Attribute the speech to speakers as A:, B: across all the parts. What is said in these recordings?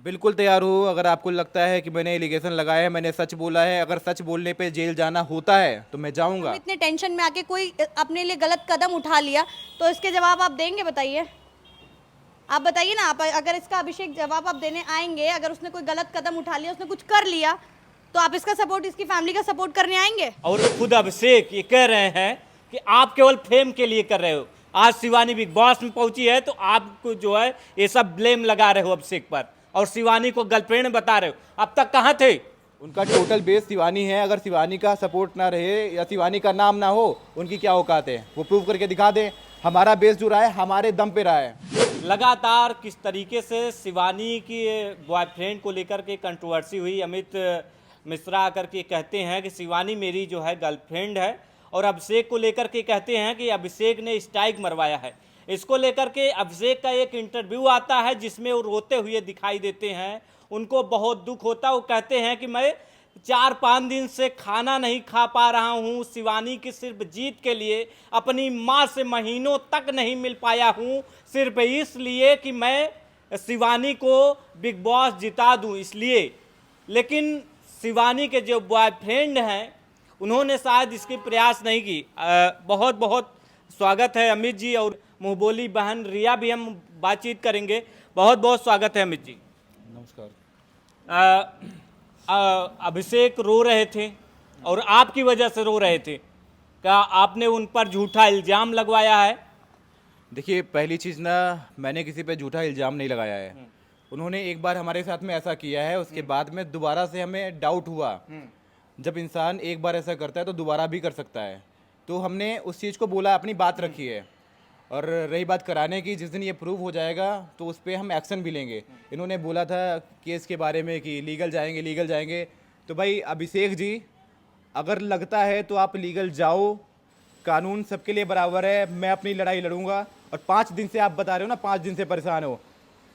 A: बिल्कुल तैयार हूँ। अगर आपको लगता है कि मैंने एलिगेशन लगाया है, मैंने सच बोला है, अगर सच बोलने पे जेल जाना होता है तो मैं
B: हम
A: जाऊंगा।
B: इतने टेंशन में आके कोई अपने लिए गलत कदम उठा लिया तो इसके जवाब आप देंगे? बताइए, आप बताइए ना। आप अगर इसका अभिषेक जवाब आप देने आएंगे, अगर उसने कोई गलत कदम उठा लिया, उसने कुछ कर लिया, तो आप इसका सपोर्ट, इसकी फैमिली का सपोर्ट करने आएंगे?
C: और खुद अभिषेक ये कह रहे हैं कि आप केवल फेम के लिए कर रहे हो। आज शिवानी बिग बॉस में पहुंची है तो आपको जो है ये सब ब्लेम लगा रहे हो अभिषेक पर, और शिवानी को गर्लफ्रेंड बता रहे हो। अब तक कहाँ थे?
A: उनका टोटल बेस शिवानी है। अगर शिवानी का सपोर्ट ना रहे या शिवानी का नाम ना हो, उनकी क्या औकात है, वो प्रूव करके दिखा दें। हमारा बेस जो रहा है हमारे दम पे रहा है।
C: लगातार किस तरीके से शिवानी की बॉयफ्रेंड को लेकर के कंट्रोवर्सी हुई। अमित मिश्रा आकर के कहते हैं कि शिवानी मेरी जो है गर्लफ्रेंड है, और अभिषेक को लेकर के कहते हैं कि अभिषेक ने स्ट्राइक मरवाया है। इसको लेकर के अभिषेक का एक इंटरव्यू आता है जिसमें वो रोते हुए दिखाई देते हैं। उनको बहुत दुख होता है। वो कहते हैं कि मैं 4-5 दिन से खाना नहीं खा पा रहा हूँ, शिवानी की सिर्फ जीत के लिए अपनी माँ से महीनों तक नहीं मिल पाया हूँ, सिर्फ इसलिए कि मैं शिवानी को बिग बॉस जिता दूँ इसलिए। लेकिन शिवानी के जो बॉयफ्रेंड हैं उन्होंने शायद इसकी प्रयास नहीं की। बहुत बहुत स्वागत है अमित जी, और मुंहबोली बहन रिया भी हम बातचीत करेंगे। बहुत बहुत स्वागत है अमित जी।
A: नमस्कार।
C: अभिषेक रो रहे थे और आपकी वजह से रो रहे थे। क्या आपने उन पर झूठा इल्ज़ाम लगवाया है?
A: देखिए, पहली चीज़ ना, मैंने किसी पे झूठा इल्ज़ाम नहीं लगाया है। उन्होंने एक बार हमारे साथ में ऐसा किया है, उसके बाद में दोबारा से हमें डाउट हुआ। जब इंसान एक बार ऐसा करता है तो दोबारा भी कर सकता है, तो हमने उस चीज़ को बोला, अपनी बात रखी है। और रही बात कराने की, जिस दिन ये प्रूव हो जाएगा तो उस पर हम एक्शन भी लेंगे। इन्होंने बोला था केस के बारे में कि लीगल जाएंगे। तो भाई अभिषेक जी, अगर लगता है तो आप लीगल जाओ, कानून सबके लिए बराबर है। मैं अपनी लड़ाई लड़ूंगा। और 5 दिन से आप बता रहे हो ना, 5 दिन से परेशान हो।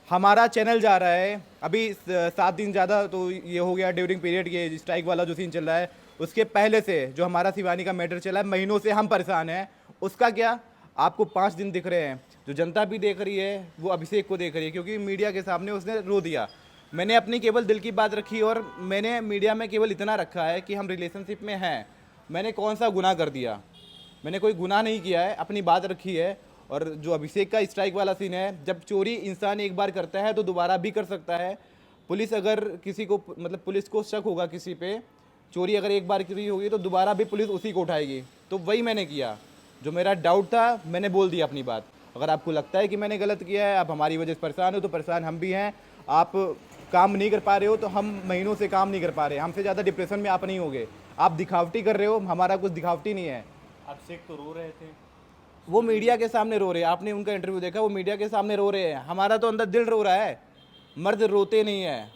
A: हमारा चैनल जा रहा है अभी 7 दिन ज़्यादा तो ये हो गया ड्यूरिंग पीरियड, ये स्ट्राइक वाला जो सीन चल रहा है। उसके पहले से जो हमारा शिवानी का मैटर चला है, महीनों से हम परेशान हैं। उसका क्या, आपको 5 दिन दिख रहे हैं। जो जनता भी देख रही है वो अभिषेक को देख रही है, क्योंकि मीडिया के सामने उसने रो दिया। मैंने अपनी केवल दिल की बात रखी, और मैंने मीडिया में केवल इतना रखा है कि हम रिलेशनशिप में हैं। मैंने कौन सा गुनाह कर दिया? मैंने कोई गुनाह नहीं किया है, अपनी बात रखी है। और जो अभिषेक का स्ट्राइक वाला सीन है, जब चोरी इंसान एक बार करता है तो दोबारा भी कर सकता है। पुलिस अगर किसी को, मतलब पुलिस को शक होगा किसी पे, चोरी अगर एक बार की होगी तो दोबारा भी पुलिस उसी को उठाएगी। तो वही मैंने किया। जो मेरा डाउट था मैंने बोल दिया अपनी बात। अगर आपको लगता है कि मैंने गलत किया है, आप हमारी वजह से परेशान हो, तो परेशान हम भी हैं। आप काम नहीं कर पा रहे हो तो हम महीनों से काम नहीं कर पा रहे। हमसे ज़्यादा डिप्रेशन में आप नहीं होगे। आप दिखावटी कर रहे हो, हमारा कुछ दिखावटी नहीं है।
C: अभिषेक तो रो रहे थे।
A: वो मीडिया के सामने रो रहे हैं, आपने उनका इंटरव्यू देखा, वो मीडिया के सामने रो रहे हैं। हमारा तो अंदर दिल रो रहा है। मर्द रोते नहीं है,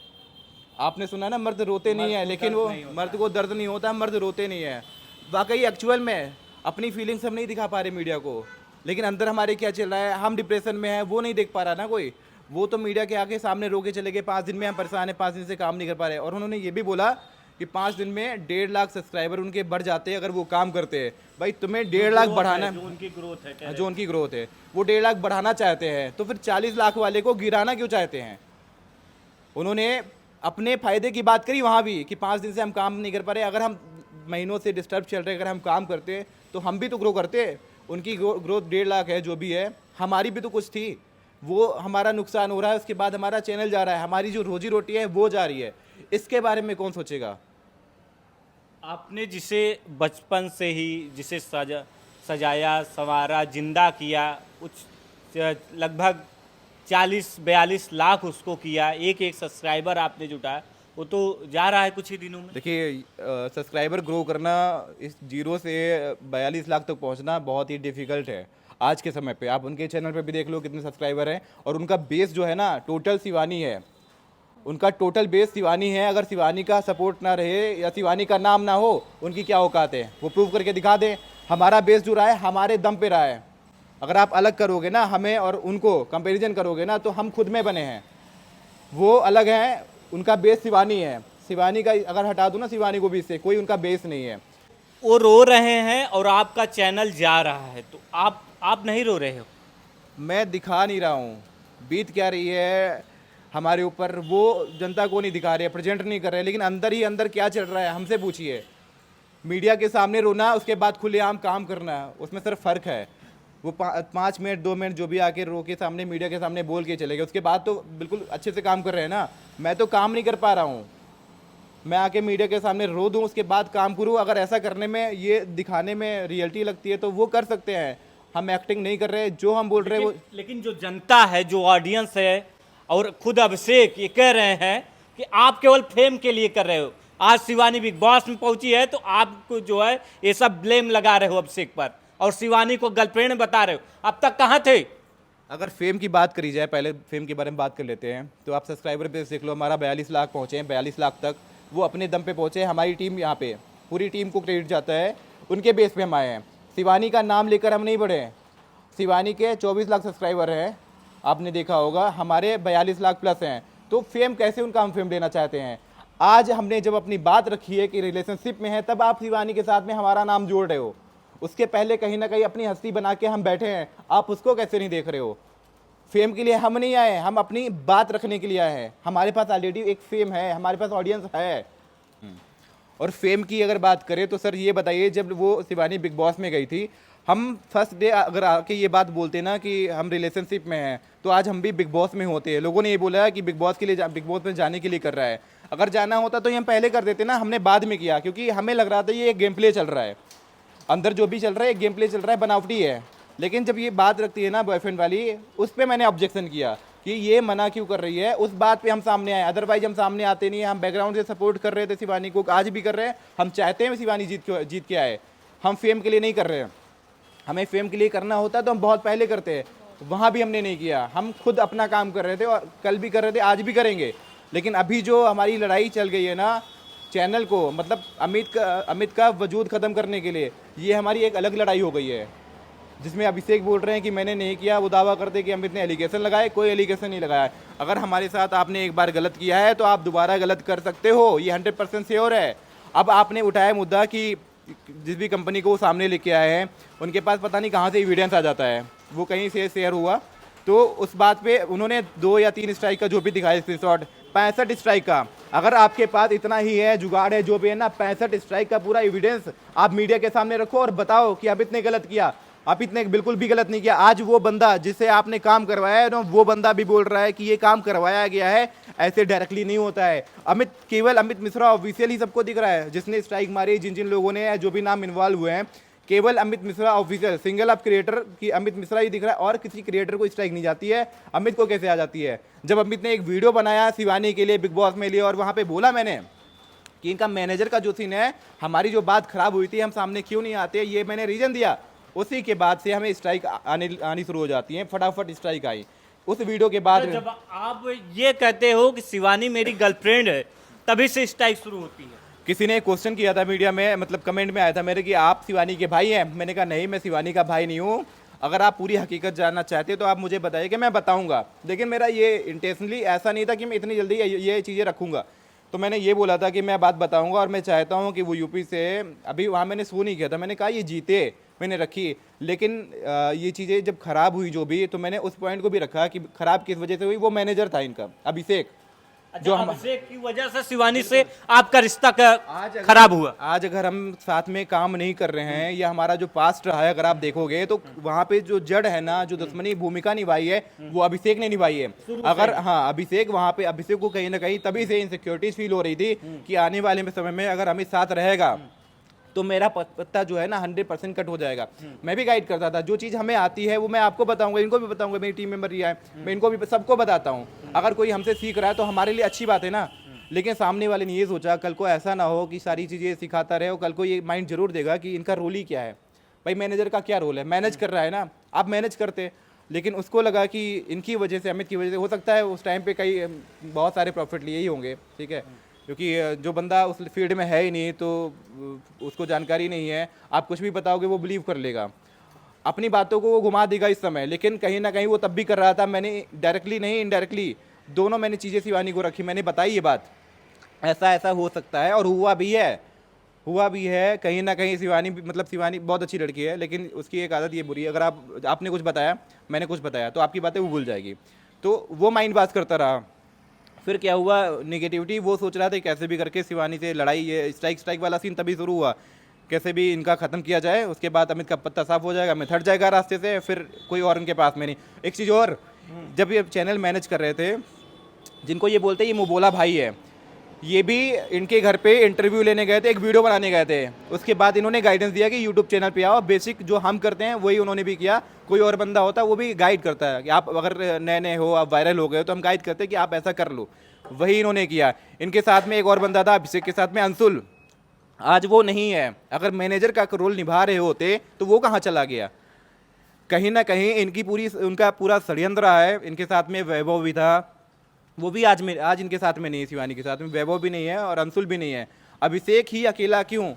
A: आपने सुना ना, मर्द रोते नहीं है, लेकिन वो मर्द को दर्द नहीं होता, मर्द रोते नहीं है। वाकई एक्चुअल में अपनी फीलिंग्स हम नहीं दिखा पा रहे मीडिया को, लेकिन अंदर हमारे क्या चल रहा है, हम डिप्रेशन में हैं, वो नहीं देख पा रहा ना कोई। वो तो मीडिया के आगे सामने रो के चले गए, 5 दिन में हम परेशान हैं, 5 दिन से काम नहीं कर पा रहे। और उन्होंने ये भी बोला कि 5 दिन में 1.5 लाख सब्सक्राइबर उनके बढ़ जाते हैं अगर वो काम करते हैं। भाई तुम्हें 1.5 लाख बढ़ाना,
C: जो उनकी ग्रोथ है,
A: जो उनकी ग्रोथ है, वो 1.5 लाख बढ़ाना चाहते हैं, तो फिर 40 लाख वाले को गिराना क्यों चाहते हैं? उन्होंने अपने फायदे की बात करी वहाँ भी कि 5 दिन से हम काम नहीं कर पा रहे। अगर हम महीनों से डिस्टर्ब चल रहे, अगर हम काम करते तो हम भी तो ग्रो करते। उनकी ग्रोथ 1.5 लाख है जो भी है, हमारी भी तो कुछ थी। वो हमारा नुकसान हो रहा है, उसके बाद हमारा चैनल जा रहा है, हमारी जो रोजी रोटी है वो जा रही है। इसके बारे में कौन सोचेगा?
C: आपने जिसे बचपन से ही जिसे सजाया संवारा जिंदा किया, कुछ लगभग 40-42 लाख उसको किया, एक सब्सक्राइबर आपने जुटाया, वो तो जा रहा है कुछ ही दिनों में।
A: देखिए, सब्सक्राइबर ग्रो करना, इस 0 से 42 लाख तक पहुंचना बहुत ही डिफ़िकल्ट है आज के समय पे। आप उनके चैनल पे भी देख लो कितने सब्सक्राइबर हैं, और उनका बेस जो है ना, टोटल शिवानी है। उनका टोटल बेस शिवानी है। अगर शिवानी का सपोर्ट ना रहे या शिवानी का नाम ना हो, उनकी क्या औकात है, वो प्रूव करके दिखा दें। हमारा बेस जो रहा है हमारे दम पे रहा है। अगर आप अलग करोगे ना, हमें और उनको कंपैरिजन करोगे ना, तो हम खुद में बने हैं, वो अलग हैं। उनका बेस शिवानी है। शिवानी का अगर हटा दूँ ना शिवानी को भी, इससे कोई उनका बेस नहीं है।
C: वो रो रहे हैं और आपका चैनल जा रहा है, तो आप नहीं रो रहे हो?
A: मैं दिखा नहीं रहा हूँ, बीत क्या रही है। हमारे ऊपर, वो जनता को नहीं दिखा रहे, प्रेजेंट नहीं कर रहे, लेकिन अंदर ही अंदर क्या चल रहा है हमसे पूछिए। मीडिया के सामने रोना, उसके बाद खुलेआम काम करना, उसमें सिर्फ फ़र्क है। वो 5 मिनट 2 मिनट जो भी आके रो के सामने मीडिया के सामने बोल के चले गए, उसके बाद तो बिल्कुल अच्छे से काम कर रहे हैं ना। मैं तो काम नहीं कर पा रहा हूँ, मैं आके मीडिया के सामने रो दूँ उसके बाद काम करूँ। अगर ऐसा करने में, ये दिखाने में रियलिटी लगती है तो वो कर सकते हैं। हम एक्टिंग नहीं कर रहे, जो हम बोल रहे हैं वो।
C: लेकिन जो जनता है, जो ऑडियंस है, और खुद अभिषेक ये कह रहे हैं कि आप केवल फेम के लिए कर रहे हो। आज शिवानी बिग बॉस में पहुंची है तो आपको जो है ये सब ब्लेम लगा रहे हो अभिषेक पर, और शिवानी को गर्लफ्रेंड बता रहे हो। अब तक कहाँ थे?
A: अगर फेम की बात करी जाए, पहले फेम के बारे में बात कर लेते हैं, तो आप सब्सक्राइबर बेस देख लो, हमारा 42 लाख पहुँचे हैं। 42 लाख तक वो अपने दम पे पहुँचे। हमारी टीम यहाँ पे, पूरी टीम को क्रेडिट जाता है, उनके बेस पे हम आए हैं। शिवानी का नाम लेकर हम नहीं बढ़े। शिवानी के 24 लाख सब्सक्राइबर हैं, आपने देखा होगा, हमारे 42 लाख प्लस हैं। तो फेम कैसे उनका हम फेम लेना चाहते हैं? आज हमने जब अपनी बात रखी है कि रिलेशनशिप में है, तब आप शिवानी के साथ में हमारा नाम जोड़ रहे हो। उसके पहले कहीं ना कहीं अपनी हस्ती बना के हम बैठे हैं, आप उसको कैसे नहीं देख रहे हो? फेम के लिए हम नहीं आए, हम अपनी बात रखने के लिए आए हैं। हमारे पास ऑलरेडी एक फेम है, हमारे पास ऑडियंस है। और फेम की अगर बात करें तो सर ये बताइए, जब वो शिवानी बिग बॉस में गई थी, हम फर्स्ट डे अगर आके ये बात बोलते ना कि हम रिलेशनशिप में हैं, तो आज हम भी बिग बॉस में होते हैं। लोगों ने ये बोला है कि बिग बॉस में जाने के लिए कर रहा है। अगर जाना होता तो ये हम पहले कर देते ना, हमने बाद में किया, क्योंकि हमें लग रहा था ये एक गेम प्ले चल रहा है, अंदर जो भी चल रहा है एक गेम प्ले चल रहा है, बनावटी है। लेकिन जब ये बात रखती है ना बॉयफ्रेंड वाली, उस पर मैंने ऑब्जेक्शन किया कि ये मना क्यों कर रही है, उस बात पे हम सामने आए। अदरवाइज हम सामने आते नहीं। हम बैकग्राउंड से सपोर्ट कर रहे थे शिवानी को, आज भी कर रहे हैं। हम चाहते हैं शिवानी जीत के आए, हम फेम के लिए नहीं कर रहे हैं। हमें फेम के लिए करना होता तो हम बहुत पहले करते हैं, वहाँ भी हमने नहीं किया। हम खुद अपना काम कर रहे थे, और कल भी कर रहे थे, आज भी करेंगे। लेकिन अभी जो हमारी लड़ाई चल गई है ना चैनल को, मतलब अमित का वजूद ख़त्म करने के लिए, ये हमारी एक अलग लड़ाई हो गई है, जिसमें अभिषेक बोल रहे हैं कि मैंने नहीं किया। वो दावा करते कि अमित ने एलिगेशन लगाए, कोई एलिगेशन नहीं लगाया। अगर हमारे साथ आपने एक बार गलत किया है तो आप दोबारा गलत कर सकते हो, ये 100% श्योर है। अब आपने उठाया मुद्दा कि जिस भी कंपनी को वो सामने लेके आए हैं, उनके पास पता नहीं कहाँ से एविडेंस आ जाता है, वो कहीं से शेयर हुआ, तो उस बात पे उन्होंने 2 या 3 स्ट्राइक का जो भी दिखाया स्क्रीनशॉट, 65 स्ट्राइक का। अगर आपके पास इतना ही है, जुगाड़ है, जो भी है ना, 65 स्ट्राइक का पूरा एविडेंस आप मीडिया के सामने रखो और बताओ कि अमित ने गलत किया। अमित ने बिल्कुल भी गलत नहीं किया। आज वो बंदा जिससे आपने काम करवाया है ना, वो बंदा भी बोल रहा है कि ये काम करवाया गया है, ऐसे डायरेक्टली नहीं होता है। केवल अमित मिश्रा ऑफिशियल ही सबको दिख रहा है, जिसने स्ट्राइक मारी, जिन जिन लोगों ने, जो भी नाम इन्वॉल्व हुए हैं, केवल Amit Mishra official, single of creator की अमित मिश्रा ही दिख रहा है, और किसी क्रिएटर को स्ट्राइक नहीं जाती है। अमित को कैसे आ जाती है? जब अमित ने एक वीडियो बनाया शिवानी के लिए, बिग बॉस में लिए, और वहाँ पे बोला मैंने कि इनका मैनेजर का जो सीन है, हमारी जो बात खराब हुई थी, हम सामने क्यों नहीं आते, ये मैंने रीजन दिया। उसी के बाद से हमें स्ट्राइक आनी शुरू हो जाती है, फटाफट स्ट्राइक आई उस वीडियो के बाद।
C: जब आप ये कहते हो कि शिवानी मेरी गर्लफ्रेंड है, तभी से स्ट्राइक शुरू होती है।
A: किसी ने क्वेश्चन किया था मीडिया में, मतलब कमेंट में आया था मेरे कि आप शिवानी के भाई हैं। मैंने कहा नहीं, मैं शिवानी का भाई नहीं हूँ। अगर आप पूरी हकीकत जानना चाहते तो आप मुझे बताइए कि मैं बताऊंगा। लेकिन मेरा ये इंटेंशनली ऐसा नहीं था कि मैं इतनी जल्दी ये चीज़ें रखूँगा। तो मैंने ये बोला था कि मैं बात बताऊंगा, और मैं चाहता हूँ कि वो यूपी से, अभी वहाँ मैंने शो नहीं किया था, मैंने कहा ये जीते, मैंने रखी। लेकिन ये चीज़ें जब ख़राब हुई जो भी, तो मैंने उस पॉइंट को भी रखा कि ख़राब किस वजह से हुई। वो मैनेजर था इनका, अभिषेक,
C: जो अभिषेक की वजह से शिवानी से आपका रिश्ता खराब हुआ।
A: आज अगर हम साथ में काम नहीं कर रहे हैं, या हमारा जो पास्ट रहा है, अगर आप देखोगे तो वहाँ पे जो जड़ है ना, जो दुश्मनी भूमिका निभाई है, वो अभिषेक ने निभाई है। अगर हाँ, अभिषेक वहाँ पे, अभिषेक को कहीं ना कहीं तभी से इनसिक्योरिटीज फील हो रही थी कि आने वाले समय में अगर अमित साथ रहेगा तो मेरा पत्ता जो है ना 100% कट हो जाएगा। मैं भी गाइड करता था, जो चीज़ हमें आती है वो मैं आपको बताऊंगा, इनको भी बताऊंगा, मेरी टीम मेंबर रिया है, मैं इनको भी सबको बताता हूँ। अगर कोई हमसे सीख रहा है तो हमारे लिए अच्छी बात है ना। लेकिन सामने वाले ने ये सोचा, कल को ऐसा ना हो कि सारी चीज़ें सिखाता रहे, और कल को ये माइंड जरूर देगा कि इनका रोल ही क्या है। भाई मैनेजर का क्या रोल है? मैनेज कर रहा है ना, आप मैनेज करते। लेकिन उसको लगा कि इनकी वजह से, अमित की वजह से, हो सकता है उस टाइम पे कई बहुत सारे प्रॉफिट लिए ही होंगे, ठीक है, क्योंकि जो बंदा उस फील्ड में है ही नहीं, तो उसको जानकारी नहीं है, आप कुछ भी बताओगे वो बिलीव कर लेगा, अपनी बातों को वो घुमा देगा इस समय। लेकिन कहीं ना कहीं वो तब भी कर रहा था। मैंने डायरेक्टली नहीं, इनडायरेक्टली दोनों मैंने चीज़ें शिवानी को रखी, मैंने बताई ये बात, ऐसा ऐसा हो सकता है, और हुआ भी है कहीं ना कहीं। शिवानी, मतलब शिवानी बहुत अच्छी लड़की है, लेकिन उसकी एक आदत ये बुरी है, अगर आपने कुछ बताया, मैंने कुछ बताया, तो आपकी बातें वो भूल जाएगी। तो वो माइंड पास करता रहा, फिर क्या हुआ, नेगेटिविटी वो सोच रहा था कि कैसे भी करके शिवानी से लड़ाई, ये स्ट्राइक वाला सीन तभी शुरू हुआ, कैसे भी इनका ख़त्म किया जाए, उसके बाद अमित का पत्ता साफ हो जाएगा, अमित हट जाएगा रास्ते से, फिर कोई और उनके पास में नहीं। एक चीज़ और, जब ये चैनल मैनेज कर रहे थे, जिनको ये बोलते हैं ये मुबोला भाई है, ये भी इनके घर पे इंटरव्यू लेने गए थे, एक वीडियो बनाने गए थे, उसके बाद इन्होंने गाइडेंस दिया कि यूट्यूब चैनल पे आओ, बेसिक जो हम करते हैं वही उन्होंने भी किया। कोई और बंदा होता वो भी गाइड करता है कि आप अगर नए नए हो, आप वायरल हो गए हो, तो हम गाइड करते हैं कि आप ऐसा कर लो, वही इन्होंने किया। इनके साथ में एक और बंदा था अभिषेक के साथ में, अंशुल, आज वो नहीं है। अगर मैनेजर का रोल निभा रहे होते तो वो कहाँ चला गया? कहीं ना कहीं उनका पूरा षड्यंत्र रहा है। इनके साथ में वैभव भी था, वो भी आज इनके साथ में नहीं है, शिवानी के साथ में वैभव भी नहीं है और अंशुल भी नहीं है। अभिषेक ही अकेला क्यों?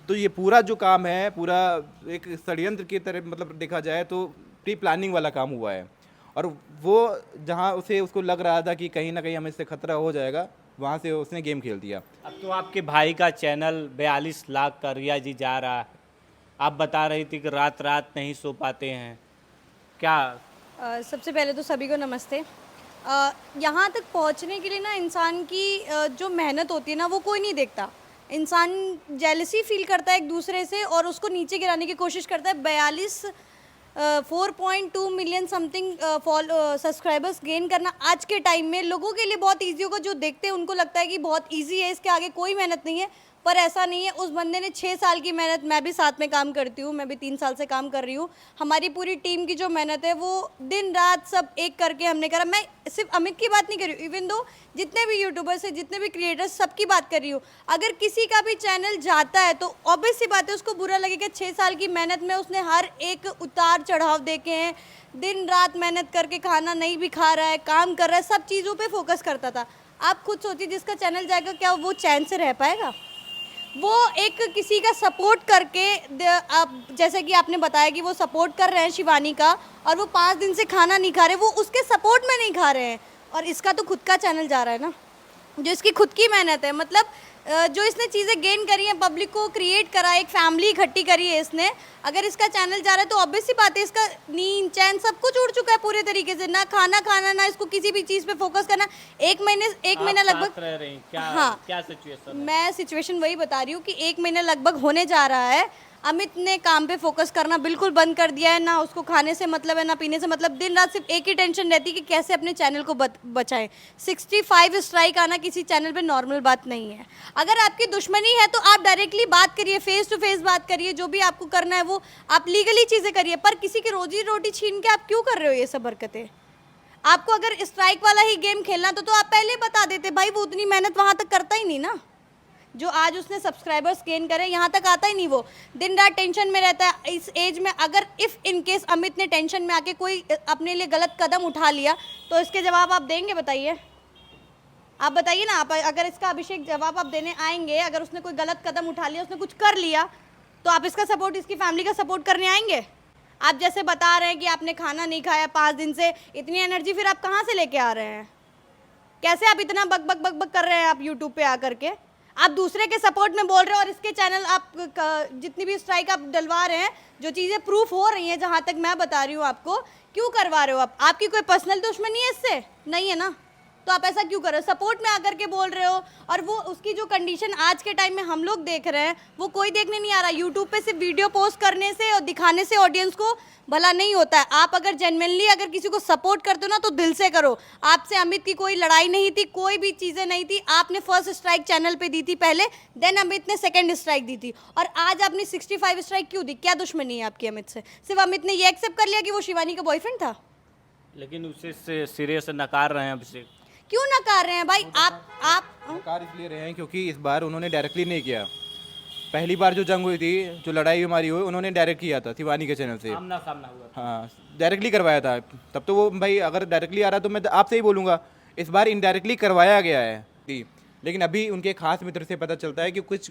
A: तो ये पूरा जो काम है, पूरा एक षड्यंत्र की तरह मतलब देखा जाए तो प्री प्लानिंग वाला काम हुआ है। और वो जहाँ उसको लग रहा था कि कहीं ना कहीं हमें इससे खतरा हो जाएगा, वहाँ से उसने गेम खेल दिया।
C: अब तो आपके भाई का चैनल 42 लाख का रिया जी जा रहा है। आप बता रही थी कि रात रात नहीं सो पाते हैं, क्या?
B: सबसे पहले तो सभी को नमस्ते। यहाँ तक पहुँचने के लिए ना इंसान की जो मेहनत होती है ना वो कोई नहीं देखता। इंसान जेलसी फील करता है एक दूसरे से और उसको नीचे गिराने की कोशिश करता है। 4.2 मिलियन समथिंग सब्सक्राइबर्स गेन करना आज के टाइम में लोगों के लिए बहुत ईजी होगा। जो देखते हैं उनको लगता है कि बहुत ईजी है, इसके आगे कोई मेहनत नहीं है, पर ऐसा नहीं है। उस बंदे ने 6 साल की मेहनत, मैं भी साथ में काम करती हूँ, मैं भी 3 साल से काम कर रही हूँ। हमारी पूरी टीम की जो मेहनत है वो दिन रात सब एक करके हमने करा। मैं सिर्फ अमित की बात नहीं कर रही हूँ, इवन दो जितने भी यूट्यूबर्स हैं, जितने भी क्रिएटर्स, सबकी बात कर रही हूँ। अगर किसी का भी चैनल जाता है तो ऑब्वियस सी बात है उसको बुरा लगेगा। 6 साल की मेहनत में उसने हर एक उतार चढ़ाव देखे हैं, दिन रात मेहनत करके खाना नहीं भी खा रहा है, काम कर रहा है, सब चीज़ों पर फोकस करता था। आप खुद सोचिए, जिसका चैनल जाएगा क्या वो चैन से रह पाएगा? वो एक किसी का सपोर्ट करके, आप जैसे कि आपने बताया कि वो सपोर्ट कर रहे हैं शिवानी का, और वो 5 दिन से खाना नहीं खा रहे, वो उसके सपोर्ट में नहीं खा रहे हैं। और इसका तो खुद का चैनल जा रहा है ना, जो इसकी खुद की मेहनत है। मतलब जो इसने चीज़ें गेन करी हैं, पब्लिक को क्रिएट करा, एक फैमिली इकट्ठी करी है इसने। अगर इसका चैनल जा रहा है तो ऑब्वियस सी बात है इसका नींद चैन सब कुछ उड़ चुका है पूरे तरीके से। ना खाना खाना, ना इसको किसी भी चीज़ पे फोकस करना। एक महीना लगभग
C: रह रही क्या?
B: हाँ,
C: क्या सिचुएशन?
B: मैं सिचुएशन वही बता रही हूँ कि 1 महीना लगभग होने जा रहा है। अमित ने काम पे फोकस करना बिल्कुल बंद कर दिया है। ना उसको खाने से मतलब है, ना पीने से मतलब। दिन रात सिर्फ एक ही टेंशन रहती है कि कैसे अपने चैनल को बचाएं। 65 स्ट्राइक आना किसी चैनल पे नॉर्मल बात नहीं है। अगर आपकी दुश्मनी है तो आप डायरेक्टली बात करिए, फेस टू फेस बात करिए, जो भी आपको करना है वो आप लीगली चीज़ें करिए। पर किसी की रोजी रोटी छीन के आप क्यों कर रहे हो ये सब हरकतें? आपको अगर स्ट्राइक वाला ही गेम खेलना तो आप पहले बता देते भाई। वो उतनी मेहनत वहाँ तक करता ही नहीं ना, जो आज उसने सब्सक्राइबर्स गेन करे, यहाँ तक आता ही नहीं। वो दिन रात टेंशन में रहता है। इस एज में अगर इफ़ इन केस अमित ने टेंशन में आके कोई अपने लिए गलत कदम उठा लिया तो इसके जवाब आप देंगे? बताइए, आप बताइए ना। आप अगर इसका अभिषेक जवाब आप देने आएंगे, अगर उसने कोई गलत कदम उठा लिया, उसने कुछ कर लिया, तो आप इसका सपोर्ट, इसकी फैमिली का सपोर्ट करने आएंगे? आप जैसे बता रहे हैं कि आपने खाना नहीं खाया 5 दिन से, इतनी एनर्जी फिर आप कहाँ से लेके आ रहे हैं? कैसे आप इतना बक बक बक बक कर रहे हैं? आप यूट्यूब पे आकर के आप दूसरे के सपोर्ट में बोल रहे हो, और इसके चैनल आप जितनी भी स्ट्राइक आप डलवा रहे हैं, जो चीज़ें प्रूफ हो रही हैं, जहाँ तक मैं बता रही हूँ आपको, क्यों करवा रहे हो आप? आपकी कोई पर्सनल दुश्मनी है इससे? नहीं है ना, तो आप ऐसा क्यों कर रहे हो? सपोर्ट में आकर के बोल रहे हो। और वो उसकी जो कंडीशन आज के टाइम में हम लोग देख रहे हैं, वो कोई देखने नहीं आ रहा। यूट्यूब पे सिर्फ वीडियो पोस्ट करने से और दिखाने से ऑडियंस को भला नहीं होता है। आप अगर जेन्युइनली अगर किसी को सपोर्ट करते हो ना तो दिल से करो। आपसे अमित की कोई लड़ाई नहीं थी, कोई भी चीज़ें नहीं थी। आपने फर्स्ट स्ट्राइक चैनल पे दी थी पहले, देन अमित ने सेकंड स्ट्राइक दी थी, और आज आपने 65 स्ट्राइक क्यों दी? क्या दुश्मनी है आपकी अमित से? सिर्फ अमित ने ये एक्सेप्ट कर लिया कि वो शिवानी का बॉयफ्रेंड था।
C: लेकिन उसे सिरे से नकार रहे हैं अभिषेक।
B: क्यों नकार रहे हैं भाई? आप
A: नकार इसलिए रहे हैं क्योंकि इस बार उन्होंने डायरेक्टली नहीं किया। पहली बार जो जंग हुई थी, जो लड़ाई हमारी हुई, उन्होंने डायरेक्ट किया था शिवानी के चैनल से।
C: सामना सामना हुआ था।
A: हाँ, डायरेक्टली करवाया था। तब तो वो भाई अगर डायरेक्टली आ रहा तो मैं आपसे ही बोलूँगा। इस बार इनडायरेक्टली करवाया गया है जी। लेकिन अभी उनके खास मित्र से पता चलता है कि कुछ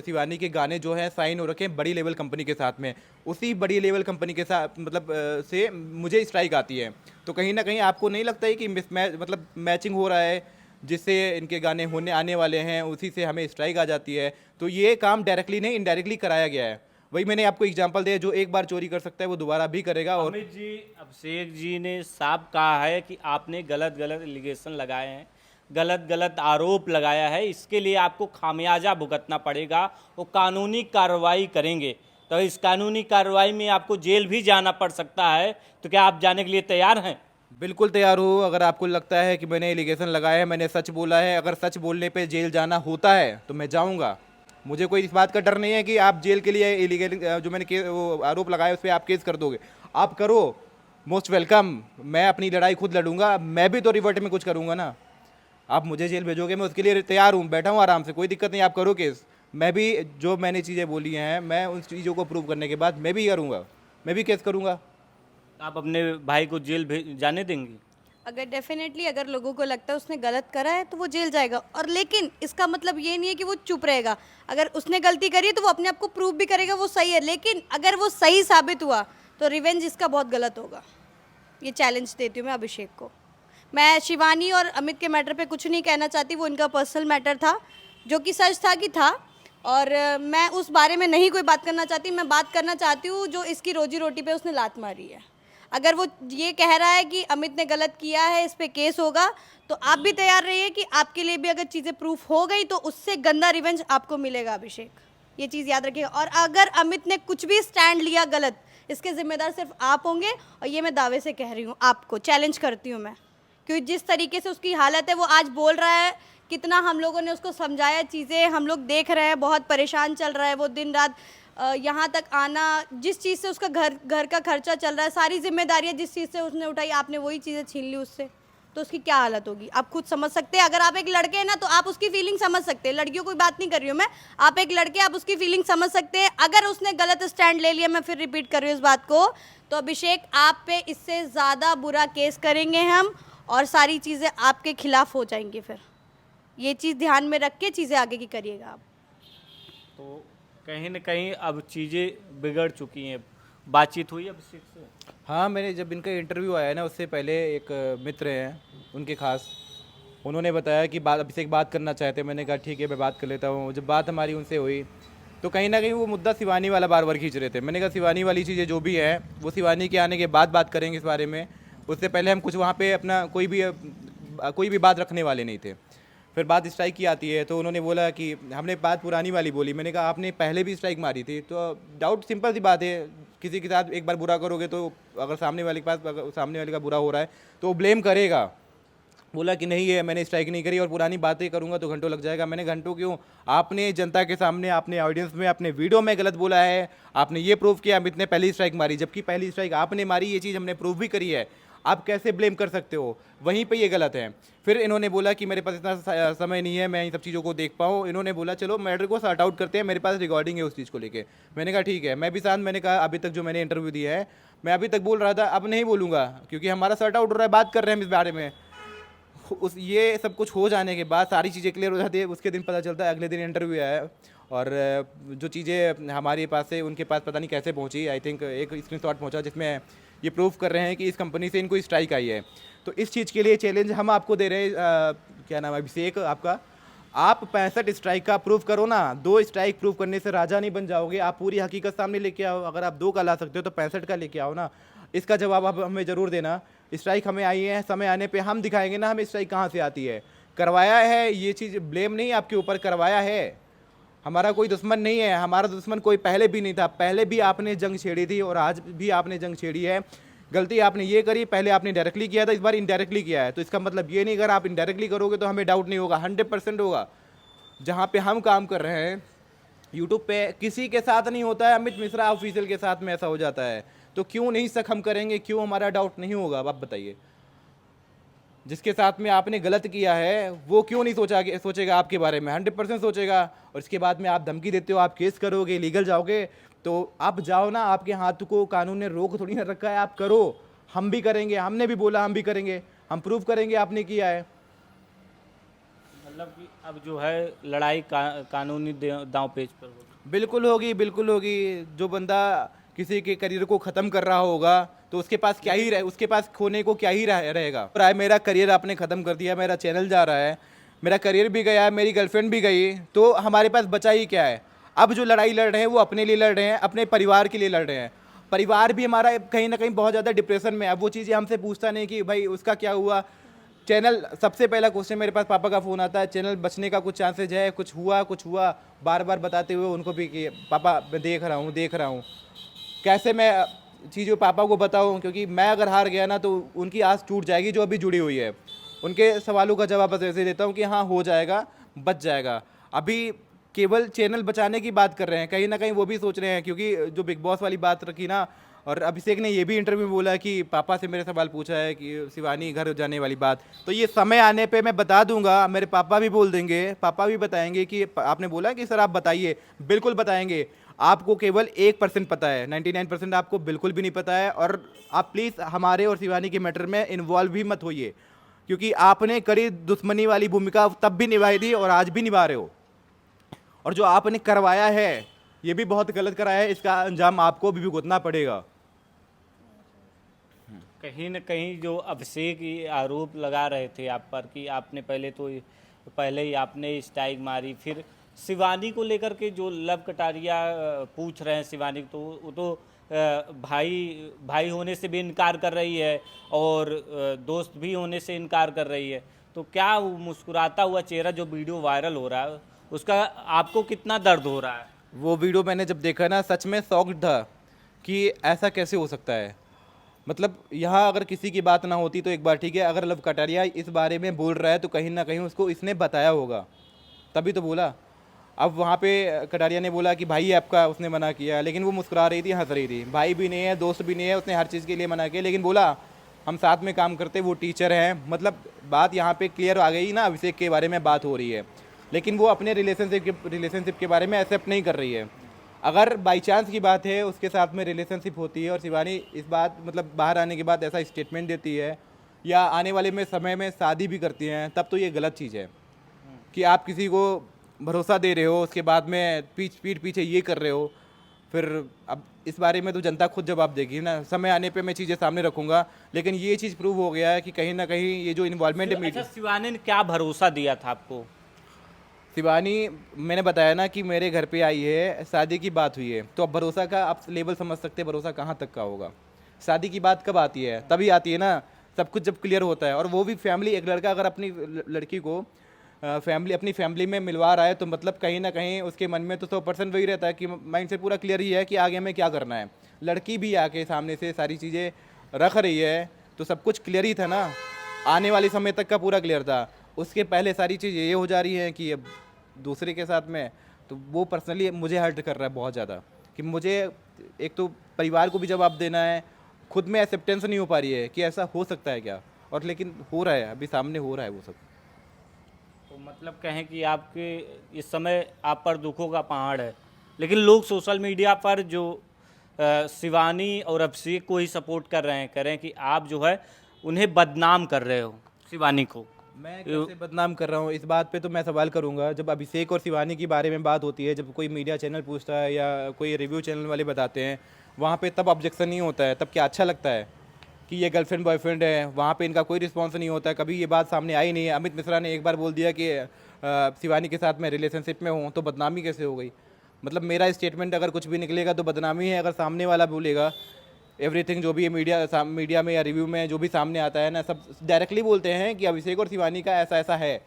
A: शिवानी के गाने जो हैं साइन हो रखे हैं बड़ी लेवल कंपनी के साथ में। उसी बड़ी लेवल कंपनी के साथ मतलब से मुझे स्ट्राइक आती है। तो कहीं ना कहीं आपको नहीं लगता है कि मतलब मैचिंग हो रहा है, जिससे इनके गाने होने आने वाले हैं, उसी से हमें स्ट्राइक आ जाती है? तो ये काम डायरेक्टली नहीं इनडायरेक्टली कराया गया है। वही मैंने आपको एग्जांपल दिया, जो एक बार चोरी कर सकता है वो दोबारा भी करेगा। और
C: अमित जी, अभिषेक जी ने साफ कहा है कि आपने गलत एलिगेशन लगाए हैं, गलत गलत आरोप लगाया है, इसके लिए आपको खामियाजा भुगतना पड़ेगा। वो कानूनी कार्रवाई करेंगे, तो इस कानूनी कार्रवाई में आपको जेल भी जाना पड़ सकता है। तो क्या आप जाने के लिए तैयार हैं?
A: बिल्कुल तैयार हूँ। अगर आपको लगता है कि मैंने एलिगेशन लगाया है, मैंने सच बोला है, अगर सच बोलने पे जेल जाना होता है तो मैं जाऊँगा। मुझे कोई इस बात का डर नहीं है कि आप जेल के लिए इलीगल जो मैंने वो आरोप लगाया उस पर आप केस कर दोगे। आप करो, मोस्ट वेलकम। मैं अपनी लड़ाई खुद लड़ूंगा, मैं भी तो रिवर्ट में कुछ करूँगा ना। आप मुझे जेल भेजोगे, मैं उसके लिए तैयार हूँ, बैठा हूँ आराम से, कोई दिक्कत नहीं। आप करो केस, मैं भी जो मैंने चीज़ें बोली हैं मैं उन चीज़ों को प्रूव करने के बाद मैं भी करूँगा, मैं भी केस करूँगा।
C: आप अपने भाई को जेल जाने देंगे?
B: अगर डेफिनेटली अगर लोगों को लगता है उसने गलत करा है तो वो जेल जाएगा, और लेकिन इसका मतलब ये नहीं है कि वो चुप रहेगा। अगर उसने गलती करी है तो वो अपने आप को प्रूव भी करेगा वो सही है, लेकिन अगर वो सही साबित हुआ तो रिवेंज इसका बहुत गलत होगा। ये चैलेंज देती हूँ मैं अभिषेक को। मैं शिवानी और अमित के मैटर पे कुछ नहीं कहना चाहती, वो इनका पर्सनल मैटर था जो कि सच था कि था, और मैं उस बारे में नहीं कोई बात करना चाहती। मैं बात करना चाहती हूँ जो इसकी रोजी रोटी पे उसने लात मारी है। अगर वो ये कह रहा है कि अमित ने गलत किया है, इस पे केस होगा, तो आप भी तैयार रहिए कि आपके लिए भी अगर चीज़ें प्रूफ हो गई तो उससे गंदा रिवेंज आपको मिलेगा अभिषेक, ये चीज़ याद रखिएगा। और अगर अमित ने कुछ भी स्टैंड लिया गलत, इसके जिम्मेदार सिर्फ आप होंगे, और ये मैं दावे से कह रही हूँ, आपको चैलेंज करती हूँ मैं, क्योंकि जिस तरीके से उसकी हालत है, वो आज बोल रहा है, कितना हम लोगों ने उसको समझाया चीज़ें, हम लोग देख रहे हैं, बहुत परेशान चल रहा है वो, दिन रात यहाँ तक आना, जिस चीज़ से उसका घर का खर्चा चल रहा है, सारी जिम्मेदारियाँ जिस चीज़ से उसने उठाई, आपने वही चीज़ें छीन ली उससे, तो उसकी क्या हालत होगी आप खुद समझ सकते हैं। अगर आप एक लड़के हैं ना तो आप उसकी फीलिंग समझ सकते हैं, लड़कियों कोई बात नहीं कर रही हूँ मैं, आप एक लड़के आप उसकी फीलिंग समझ सकते हैं। अगर उसने गलत स्टैंड ले लिया, मैं फिर रिपीट कर रही हूँ इस बात को, तो अभिषेक आप पे इससे ज़्यादा बुरा केस करेंगे हम, और सारी चीज़ें आपके खिलाफ हो जाएंगी। फिर ये चीज़ ध्यान में रख के चीज़ें आगे की करिएगा आप।
C: तो कहीं न कहीं अब चीज़ें बिगड़ चुकी हैं। बातचीत हुई अभिषेक से?
A: हाँ, मैंने जब इनका इंटरव्यू आया ना, उससे पहले एक मित्र हैं उनके खास, उन्होंने बताया कि अभिषेक बात करना चाहते हैं। मैंने कहा ठीक है, मैं बात कर लेता हूँ। जब बात हमारी उनसे हुई तो कहीं ना कहीं वो मुद्दा शिवानी वाला बार बार खींच रहे थे। मैंने कहा शिवानी वाली चीज़ें जो भी है वो शिवानी के आने के बाद बात करेंगे इस बारे में, उससे पहले हम कुछ वहाँ पे अपना कोई भी बात रखने वाले नहीं थे। फिर बात स्ट्राइक की आती है तो उन्होंने बोला कि हमने बात पुरानी वाली बोली। मैंने कहा आपने पहले भी स्ट्राइक मारी थी, तो डाउट सिंपल सी बात है, किसी के साथ एक बार बुरा करोगे तो अगर सामने वाले का बुरा हो रहा है तो वो ब्लेम करेगा। बोला कि नहीं है, मैंने स्ट्राइक नहीं करी, और पुरानी बातें करूंगा तो घंटों लग जाएगा। मैंने घंटों क्यों, आपने जनता के सामने, आपने ऑडियंस में, अपने वीडियो में गलत बोला है, आपने ये प्रूव किया अमित ने पहली स्ट्राइक मारी, जबकि पहली स्ट्राइक आपने मारी, ये चीज़ हमने प्रूव भी करी है। आप कैसे ब्लेम कर सकते हो, वहीं पे ये गलत है। फिर इन्होंने बोला कि मेरे पास इतना समय नहीं है मैं इन सब चीज़ों को देख पाऊँ। इन्होंने बोला चलो मैटर को सॉर्ट आउट करते हैं, मेरे पास रिकॉर्डिंग है उस चीज़ को लेके। मैंने कहा ठीक है, मैं भी साथ, मैंने कहा अभी तक जो मैंने इंटरव्यू दिया है मैं अभी तक बोल रहा था, अब नहीं बोलूँगा, क्योंकि हमारा सॉर्ट आउट हो रहा है, बात कर रहे हैं हम इस बारे में। ये सब कुछ हो जाने के बाद सारी चीज़ें क्लियर हो जाती है, उसके दिन पता चलता है, अगले दिन इंटरव्यू आया, और जो चीज़ें हमारे पास से उनके पास पता नहीं कैसे पहुंची। आई थिंक एक स्क्रीनशॉट पहुंचा जिसमें ये प्रूव कर रहे हैं कि इस कंपनी से इनको स्ट्राइक आई है। तो इस चीज़ के लिए चैलेंज हम आपको दे रहे हैं, क्या नाम है अभिषेक आपका, आप 65 स्ट्राइक का प्रूव करो ना। 2 स्ट्राइक प्रूव करने से राजा नहीं बन जाओगे, आप पूरी हकीकत सामने लेके आओ। अगर आप 2 का ला सकते हो तो 65 का लेके आओ ना। इसका जवाब आप हमें ज़रूर देना। स्ट्राइक हमें आई है, समय आने पे हम दिखाएंगे ना हमें स्ट्राइक कहाँ से आती है। करवाया है, ये चीज़ ब्लेम नहीं आपके ऊपर, करवाया है। हमारा कोई दुश्मन नहीं है, हमारा दुश्मन कोई पहले भी नहीं था। पहले भी आपने जंग छेड़ी थी और आज भी आपने जंग छेड़ी है। गलती आपने ये करी, पहले आपने डायरेक्टली किया था, इस बार इनडायरेक्टली किया है। तो इसका मतलब ये नहीं, अगर आप इनडायरेक्टली करोगे तो हमें डाउट नहीं होगा, 100% होगा। जहाँ पे हम काम कर रहे हैं यूट्यूब पे, किसी के साथ नहीं होता है, अमित मिश्रा ऑफिशियल के साथ में ऐसा हो जाता है। तो क्यों नहीं शक हम करेंगे, क्यों हमारा डाउट नहीं होगा, आप बताइए। जिसके साथ में आपने गलत किया है वो क्यों नहीं सोचेगा आपके बारे में, 100% सोचेगा। और इसके बाद में आप धमकी देते हो, आप केस करोगे, लीगल जाओगे, तो आप जाओ ना, आपके हाथ को कानून ने रोक थोड़ी ना रखा है, आप करो। हम भी करेंगे, हमने भी बोला हम भी करेंगे, हम प्रूव करेंगे आपने किया है।
C: मतलब कि अब जो है लड़ाई कानूनी दांव पेच पर होगी।
A: बिल्कुल होगी, बिल्कुल होगी। जो बंदा किसी के करियर को ख़त्म कर रहा होगा तो उसके पास क्या ही उसके पास खोने को क्या ही रहेगा। मेरा करियर आपने ख़त्म कर दिया, मेरा चैनल जा रहा है, मेरा करियर भी गया, मेरी गर्लफ्रेंड भी गई, तो हमारे पास बचा ही क्या है। अब जो लड़ाई लड़ रहे हैं वो अपने लिए लड़ रहे हैं, अपने परिवार के लिए लड़ रहे हैं। परिवार भी हमारा कहीं ना कहीं बहुत ज़्यादा डिप्रेशन में है। अब वो चीज़ें हमसे पूछता नहीं कि भाई उसका क्या हुआ, चैनल, सबसे पहला क्वेश्चन मेरे पास पापा का फ़ोन आता है, चैनल बचने का कुछ चांसेज है, कुछ हुआ, बार बार बताते हुए उनको भी कि पापा मैं देख रहा हूँ। कैसे मैं चीज़ों पापा को बताऊँ, क्योंकि मैं अगर हार गया ना तो उनकी आस टूट जाएगी जो अभी जुड़ी हुई है। उनके सवालों का जवाब बस ऐसे देता हूँ कि हाँ हो जाएगा, बच जाएगा। अभी केवल चैनल बचाने की बात कर रहे हैं, कहीं ना कहीं वो भी सोच रहे हैं, क्योंकि जो बिग बॉस वाली बात रखी ना, और अभिषेक ने ये भी इंटरव्यू में बोला कि पापा से मेरे सवाल पूछा है कि शिवानी घर जाने वाली बात, तो ये समय आने पे मैं बता दूंगा, मेरे पापा भी बोल देंगे, पापा भी बताएंगे कि आपने बोला कि सर आप बताइए, बिल्कुल बताएंगे। आपको केवल 1% पता है, 99% आपको बिल्कुल भी नहीं पता है। और आप प्लीज़ हमारे और शिवानी के मैटर में इन्वॉल्व भी मत होइए, क्योंकि आपने कड़ी दुश्मनी वाली भूमिका तब भी निभाई थी और आज भी निभा रहे हो, और जो आपने करवाया है ये भी बहुत गलत कराया है, इसका अंजाम आपको भी भुगतना पड़ेगा।
C: कहीं न कहीं जो अभिषेक ये आरोप लगा रहे थे आप पर कि आपने पहले ही आपने स्ट्राइक मारी, फिर शिवानी को लेकर के जो लव कटारिया पूछ रहे हैं शिवानी को, तो वो तो भाई होने से भी इनकार कर रही है और दोस्त भी होने से इनकार कर रही है। तो क्या वो मुस्कुराता हुआ चेहरा जो वीडियो वायरल हो रहा है उसका आपको कितना दर्द हो रहा है?
A: वो वीडियो मैंने जब देखा ना, सच में शॉक्ड था कि ऐसा कैसे हो सकता है। मतलब यहाँ अगर किसी की बात ना होती तो एक बार ठीक है, अगर लव कटारिया इस बारे में बोल रहा है तो कहीं ना कहीं उसको इसने बताया होगा, तभी तो बोला। अब वहाँ पे कटारिया ने बोला कि भाई आपका, उसने मना किया, लेकिन वो मुस्कुरा रही थी, हंस रही थी। भाई भी नहीं है, दोस्त भी नहीं है, उसने हर चीज़ के लिए मना किया, लेकिन बोला हम साथ में काम करते, वो टीचर हैं। मतलब बात यहाँ पे क्लियर आ गई ना, अभिषेक के बारे में बात हो रही है, लेकिन वो अपने रिलेशनशिप के बारे में एक्सेप्ट नहीं कर रही है। अगर बाई चांस की बात है उसके साथ में रिलेशनशिप होती है और शिवानी इस बात मतलब बाहर आने के बाद ऐसा स्टेटमेंट देती है या आने वाले में समय में शादी भी करती हैं, तब तो ये गलत चीज़ है कि आप किसी को भरोसा दे रहे हो, उसके बाद में पीठ पीछे ये कर रहे हो। फिर अब इस बारे में तो जनता खुद जवाब देगी ना, समय आने पे मैं चीज़ें सामने रखूँगा। लेकिन ये चीज़ प्रूव हो गया है कि कहीं ना कहीं ये जो इन्वॉल्वमेंट है
C: अच्छा, शिवानी ने क्या भरोसा दिया था आपको?
A: शिवानी, मैंने बताया ना कि मेरे घर पे आई है, शादी की बात हुई है, तो अब भरोसा का आप लेवल समझ सकते हैं, भरोसा कहाँ तक का होगा। शादी की बात कब आती है? तभी आती है ना, सब कुछ जब क्लियर होता है। और वो भी फैमिली, एक लड़का अगर अपनी लड़की को अपनी फैमिली में मिलवा रहा है तो मतलब कहीं ना कहीं उसके मन में तो 100% वही रहता है कि माइंड से पूरा क्लियर ही है कि आगे हमें क्या करना है। लड़की भी आके सामने से सारी चीज़ें रख रही है तो सब कुछ क्लियर ही था ना, आने वाले समय तक का पूरा क्लियर था। उसके पहले सारी चीज़ ये हो जा रही है कि अब दूसरे के साथ में, तो वो पर्सनली मुझे हर्ट कर रहा है बहुत ज़्यादा कि मुझे एक तो परिवार को भी जवाब देना है, खुद में एक्सेप्टेंस नहीं हो पा रही है कि ऐसा हो सकता है क्या, और लेकिन हो रहा है, अभी सामने हो रहा है वो सब।
C: तो मतलब कहें कि आपके इस समय आप पर दुखों का पहाड़ है, लेकिन लोग सोशल मीडिया पर जो शिवानी और अभिषेक को ही सपोर्ट कर रहे हैं, कह रहे हैं कि आप जो है उन्हें बदनाम कर रहे हो, शिवानी को।
A: मैं कैसे बदनाम कर रहा हूँ, इस बात पे तो मैं सवाल करूँगा। जब अभिषेक और शिवानी के बारे में बात होती है, जब कोई मीडिया चैनल पूछता है या कोई रिव्यू चैनल वाले बताते हैं, वहाँ पे तब ऑब्जेक्शन नहीं होता है, तब क्या अच्छा लगता है कि ये गर्लफ्रेंड बॉयफ्रेंड है, वहाँ पे इनका कोई रिस्पॉन्स नहीं होता है। कभी ये बात सामने आई नहीं है। अमित मिश्रा ने एक बार बोल दिया कि शिवानी के साथ मैं रिलेशनशिप में हूँ, तो बदनामी कैसे हो गई? मतलब मेरा स्टेटमेंट अगर कुछ भी निकलेगा तो बदनामी है, अगर सामने वाला बोलेगा एवरीथिंग जो भी है मीडिया में या रिव्यू में जो भी सामने आता है ना, सब डायरेक्टली बोलते हैं कि अभिषेक और शिवानी का ऐसा ऐसा है,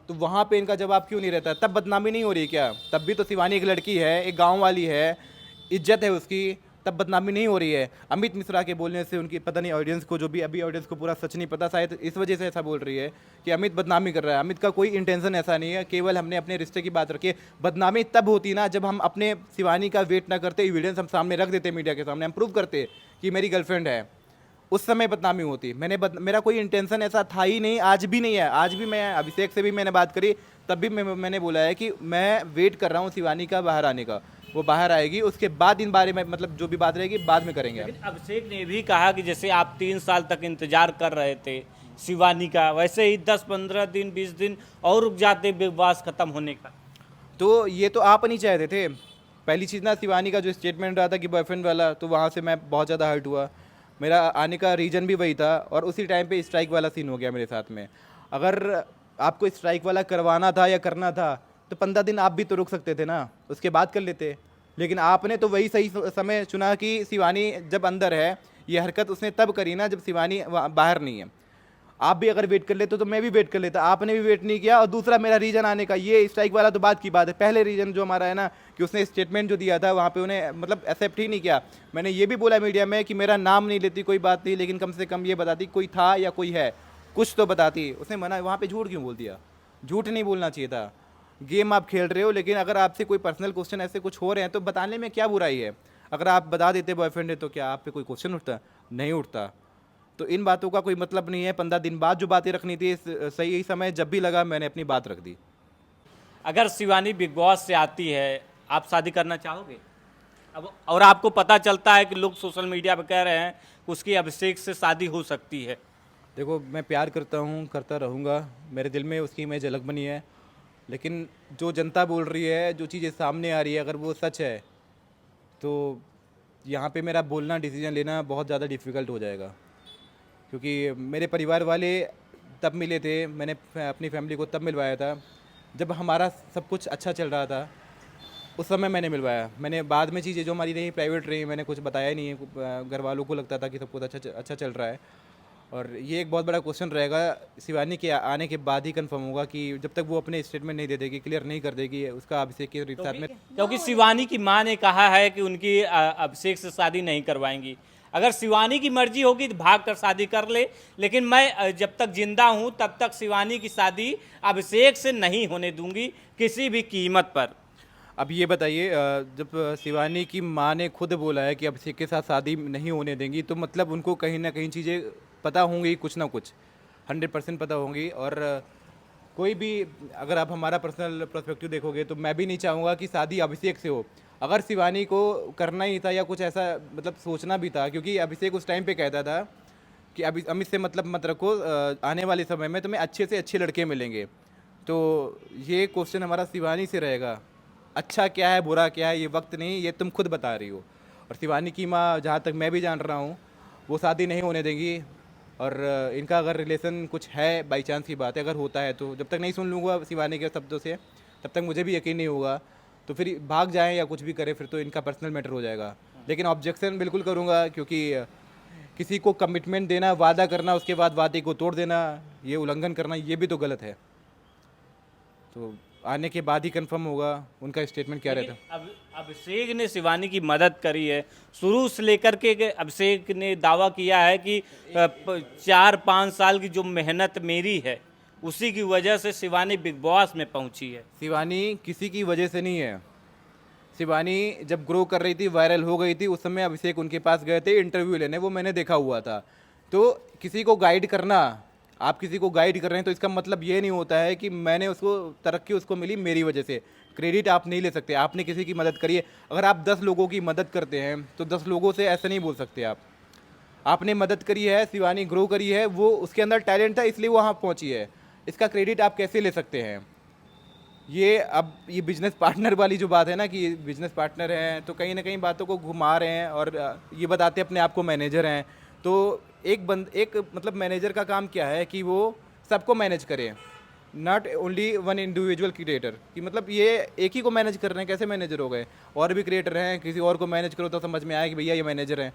A: तो वहाँ पे इनका जवाब क्यों नहीं रहता? तब बदनामी नहीं हो रही क्या? तब भी तो शिवानी एक लड़की है, एक गांव वाली है, इज्जत है उसकी, तब बदनामी नहीं हो रही है। अमित मिश्रा के बोलने से उनकी पता नहीं ऑडियंस को, जो भी अभी ऑडियंस को पूरा सच नहीं पता, शायद इस वजह से ऐसा बोल रही है कि अमित बदनामी कर रहा है। अमित का कोई इंटेंशन ऐसा नहीं है, केवल हमने अपने रिश्ते की बात रखी है। बदनामी तब होती ना जब हम अपने शिवानी का वेट ना करते, एविडेंस हम सामने रख देते, मीडिया के सामने हम प्रूव करते कि मेरी गर्लफ्रेंड है, उस समय बदनामी होती। मेरा कोई इंटेंशन ऐसा था ही नहीं, आज भी नहीं है। आज भी मैं अभिषेक से भी मैंने बात करी, तब भी मैंने बोला है कि मैं वेट कर रहा हूँ शिवानी का बाहर आने का, वो बाहर आएगी, उसके बाद इन बारे में मतलब जो भी बात रहेगी बाद में करेंगे।
C: लेकिन अभिषेक ने भी कहा कि जैसे आप 3 साल तक इंतजार कर रहे थे शिवानी का, वैसे ही 10-15 दिन 20 दिन और रुक जाते बिग बॉस खत्म होने का।
A: तो ये तो आप नहीं चाहते थे। पहली चीज़ ना, शिवानी का जो स्टेटमेंट रहा था कि बॉयफ्रेंड वाला, तो वहाँ से मैं बहुत ज़्यादा हर्ट हुआ। मेरा आने का रीज़न भी वही था, और उसी टाइम पे स्ट्राइक वाला सीन हो गया मेरे साथ में। अगर आपको स्ट्राइक वाला करवाना था या करना था तो 15 दिन आप भी तो रुक सकते थे ना, उसके बाद कर लेते। लेकिन आपने तो वही सही समय चुना कि शिवानी जब अंदर है, ये हरकत उसने तब करी ना जब शिवानी बाहर नहीं है। आप भी अगर वेट कर लेते तो मैं भी वेट कर लेता, आपने भी वेट नहीं किया। और दूसरा मेरा रीजन आने का, ये स्ट्राइक वाला तो बात की बात है, पहले रीजन जो हमारा है ना कि उसने स्टेटमेंट जो दिया था वहाँ पे उन्हें मतलब एक्सेप्ट ही नहीं किया। मैंने ये भी बोला मीडिया में कि मेरा नाम नहीं लेती कोई बात नहीं, लेकिन कम से कम ये बताती कोई था या कोई है, कुछ तो बताती। उसने मना, वहाँ पे झूठ क्यों बोल दिया? झूठ नहीं बोलना चाहिए था। गेम आप खेल रहे हो, लेकिन अगर आपसे कोई पर्सनल क्वेश्चन ऐसे कुछ हो रहे हैं तो बताने में क्या बुराई है? अगर आप बता देते बॉयफ्रेंड है तो क्या आप पे कोई क्वेश्चन उठता? नहीं उठता। तो इन बातों का कोई मतलब नहीं है। 15 दिन बाद जो बातें रखनी थी, सही समय जब भी लगा मैंने अपनी बात रख दी।
C: अगर शिवानी बिग बॉस से आती है, आप शादी करना चाहोगे? अब और आपको पता चलता है कि लोग सोशल मीडिया पे कह रहे हैं कि उसकी अभिषेक से शादी हो सकती है।
A: देखो, मैं प्यार करता हूँ, करता रहूँगा, मेरे दिल में उसकी इमेज अलग बनी है, लेकिन जो जनता बोल रही है, जो चीज़ें सामने आ रही है, अगर वो सच है तो यहाँ पे मेरा बोलना, डिसीजन लेना बहुत ज़्यादा डिफ़िकल्ट हो जाएगा। क्योंकि मेरे परिवार वाले तब मिले थे, मैंने अपनी फैमिली को तब मिलवाया था जब हमारा सब कुछ अच्छा चल रहा था, उस समय मैंने मिलवाया। मैंने बाद में चीज़ें जो हमारी रही प्राइवेट रही, मैंने कुछ बताया नहीं है। घर वालों को लगता था कि सब कुछ अच्छा चल रहा है। और ये एक बहुत बड़ा क्वेश्चन रहेगा, शिवानी के आने के बाद ही कंफर्म होगा कि जब तक वो अपने स्टेटमेंट नहीं दे देगी, क्लियर नहीं कर देगी उसका अभिषेक के साथ में।
C: क्योंकि शिवानी की मां ने कहा है कि उनकी अभिषेक से शादी नहीं करवाएंगी। अगर शिवानी की मर्जी होगी तो भाग कर शादी कर ले, लेकिन मैं जब तक जिंदा हूं तब तक शिवानी की शादी अभिषेक से नहीं होने दूंगी किसी भी कीमत पर।
A: अब ये बताइए, जब शिवानी की माँ ने खुद बोला है कि अभिषेक के साथ शादी नहीं होने देंगी, तो मतलब उनको कहीं ना कहीं चीज़ें पता होंगी, कुछ ना कुछ 100% पता होंगी। और कोई भी, अगर आप हमारा पर्सनल पर्सपेक्टिव देखोगे तो मैं भी नहीं चाहूँगा कि शादी अभिषेक से हो। अगर शिवानी को करना ही था या कुछ ऐसा मतलब सोचना भी था, क्योंकि अभिषेक उस टाइम पे कहता था कि अभी अमित से मतलब मत रखो, आने वाले समय में तुम्हें अच्छे से अच्छे लड़के मिलेंगे। तो ये क्वेश्चन हमारा शिवानी से रहेगा, अच्छा क्या है बुरा क्या है ये वक्त नहीं, ये तुम खुद बता रही हो। और शिवानी की माँ, जहाँ तक मैं भी जान रहा हूँ, वो शादी नहीं होने देंगी। और इनका अगर रिलेशन कुछ है, बाई चांस की बात है, अगर होता है तो जब तक नहीं सुन लूँगा शिवानी के शब्दों से तब तक मुझे भी यकीन नहीं होगा। तो फिर भाग जाएं या कुछ भी करें फिर तो इनका पर्सनल मैटर हो जाएगा। लेकिन ऑब्जेक्शन बिल्कुल करूँगा, क्योंकि किसी को कमिटमेंट देना, वादा करना, उसके बाद वादे को तोड़ देना, ये उल्लंघन करना, ये भी तो गलत है। तो आने के बाद ही कंफर्म होगा उनका स्टेटमेंट क्या रहता है।
C: अब अभिषेक ने शिवानी की मदद करी है शुरू से लेकर के। अभिषेक ने दावा किया है कि 4-5 साल की जो मेहनत मेरी है उसी की वजह से शिवानी बिग बॉस में पहुंची है।
A: शिवानी किसी की वजह से नहीं है। शिवानी जब ग्रो कर रही थी, वायरल हो गई थी, उस समय अभिषेक उनके पास गए थे इंटरव्यू लेने, वो मैंने देखा हुआ था। तो किसी को गाइड करना, आप किसी को गाइड कर रहे हैं तो इसका मतलब ये नहीं होता है कि मैंने उसको तरक्की उसको मिली मेरी वजह से। क्रेडिट आप नहीं ले सकते। आपने किसी की मदद करी है, अगर आप 10 लोगों की मदद करते हैं तो 10 लोगों से ऐसा नहीं बोल सकते आप। आपने मदद करी है, शिवानी ग्रो करी है, वो उसके अंदर टैलेंट था इसलिए वो वहाँ पहुँची है, इसका क्रेडिट आप कैसे ले सकते हैं? ये अब ये बिजनेस पार्टनर वाली जो बात है ना कि बिजनेस पार्टनर हैं, तो कहीं ना कहीं बातों को घुमा रहे हैं और ये बताते अपने आप को मैनेजर हैं। तो एक मतलब मैनेजर का काम क्या है कि वो सबको मैनेज करे, not only one individual creator. कि मतलब ये एक ही को मैनेज कर रहे हैं, कैसे मैनेजर हो गए? और भी क्रिएटर हैं, किसी और को मैनेज करो तो समझ में आए कि भैया ये मैनेजर हैं।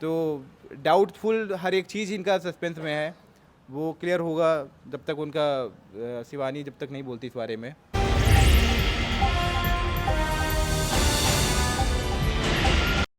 A: तो डाउटफुल हर एक चीज़ इनका सस्पेंस में है, वो क्लियर होगा जब तक उनका शिवानी जब तक नहीं बोलती इस बारे में।